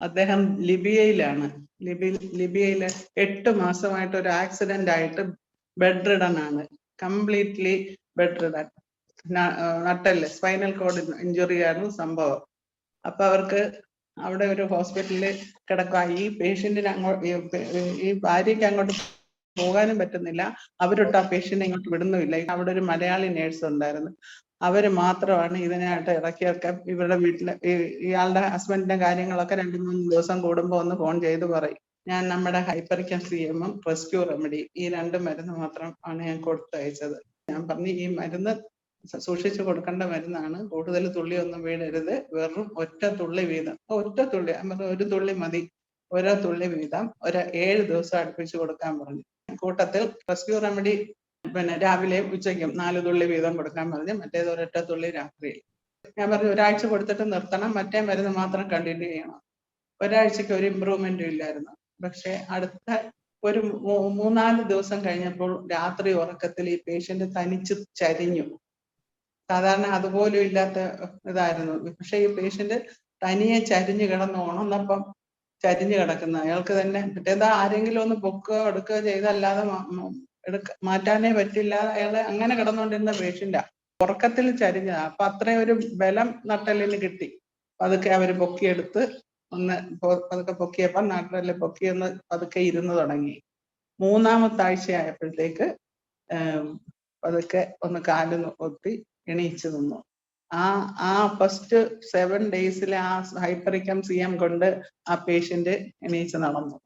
അദ്ദേഹം ലിബിയയിലാണ്. ലിബിയയിലെ 8 മാസമായിട്ട് ഒരു ആക്സിഡന്റ് ആയിട്ട് ബെഡ് റിഡൺ ആണ്. Completely bed ridden. നട്ടല് സ്പൈനൽ കോഡ് ഇഞ്ചുറി ആണ് സംഭവം. അപ്പൊ അവർക്ക് അവിടെ ഒരു ഹോസ്പിറ്റലിൽ കിടക്കുക. ഈ പേഷ്യന്റിന് ഈ ഭാര്യയ്ക്ക് അങ്ങോട്ട് പോകാനും പറ്റുന്നില്ല. അവരൊട്ട് ആ പേഷ്യന്റ് ഇങ്ങോട്ട് വിടുന്നുമില്ല. അവിടെ ഒരു മലയാളി നേഴ്സ് ഉണ്ടായിരുന്നു. അവര് മാത്രമാണ് ഇതിനായിട്ട് ഇറക്കിയൊക്കെ ഇവരുടെ വീട്ടില് ഇയാളുടെ ഹസ്ബൻഡിന്റെ കാര്യങ്ങളൊക്കെ 2-3 ദിവസം കൂടുമ്പോ ഒന്ന് ഫോൺ ചെയ്ത് പറയും. ഞാൻ നമ്മുടെ ഹൈപ്പർക്കം CM-ഉം റെസ്ക്യൂ റെമഡി ഈ 2 മരുന്ന് മാത്രം ആണ് ഞാൻ കൊടുത്തയച്ചത്. ഞാൻ പറഞ്ഞു ഈ മരുന്ന് സൂക്ഷിച്ചു കൊടുക്കേണ്ട മരുന്നാണ്. കൂടുതൽ തുള്ളി ഒന്നും വീഴരുത്. വെറും ഒറ്റ തുള്ളി വീതം, ഒറ്റ തുള്ളി, ഒരു തുള്ളി മതി. ഓരോ തുള്ളി വീതം 7 ദിവസം അടുപ്പിച്ച് കൊടുക്കാൻ പറഞ്ഞു. കൂട്ടത്തിൽ റെസ്ക്യൂ റെമഡി രാവിലെയും ഉച്ചയ്ക്കും 4 തുള്ളി വീതം കൊടുക്കാൻ പറഞ്ഞു. മറ്റേത് ഒരൊറ്റ തുള്ളി രാത്രിയിൽ. ഞാൻ പറഞ്ഞു ഒരാഴ്ച കൊടുത്തിട്ട് നിർത്തണം, മറ്റേ മരുന്ന് മാത്രം കണ്ടിന്യൂ ചെയ്യണം. ഒരാഴ്ചക്ക് ഒരു ഇമ്പ്രൂവ്മെന്റും ഇല്ലായിരുന്നു. പക്ഷെ അടുത്ത ഒരു 3-4 ദിവസം കഴിഞ്ഞപ്പോൾ രാത്രി ഉറക്കത്തിൽ ഈ പേഷ്യന്റ് തനിച്ച് ചരിഞ്ഞു. സാധാരണ അതുപോലും ഇല്ലാത്ത ഇതായിരുന്നു. പക്ഷെ ഈ പേഷ്യന്റ് തനിയെ ചരിഞ്ഞു കിടന്ന് ഉണർന്നപ്പം ചരിഞ്ഞു കിടക്കുന്ന അയാൾക്ക് തന്നെ മറ്റേതാ ആരെങ്കിലും ഒന്ന് പൊക്കുകയോ എടുക്കുകയോ ചെയ്തല്ലാതെ മാറ്റാനേ പറ്റില്ല. അയാള് അങ്ങനെ കിടന്നുകൊണ്ടിരുന്ന പേഷ്യന്റാ. ഉറക്കത്തിൽ ചരിഞ്ഞതാ. അപ്പൊ അത്രയും ഒരു ബലം നട്ടലിന് കിട്ടി. പതുക്കെ അവര് പൊക്കിയെടുത്ത് പതുക്കെ പൊക്കിയപ്പോ നട്ടല് പൊക്കിയൊന്ന് പതുക്കെ ഇരുന്ന് തുടങ്ങി. 3-ാമത്തെ ആഴ്ചയായപ്പോഴത്തേക്ക് പതുക്കെ ഒന്ന് കാല് ഒത്തി എണീച്ചു നിന്നു. ആ ഫസ്റ്റ് 7 ഡേയ്സിലെ ആ ഹൈപ്പറിക്കം CM കൊണ്ട് ആ പേഷ്യന്റ് എണീച്ച് നടന്നു.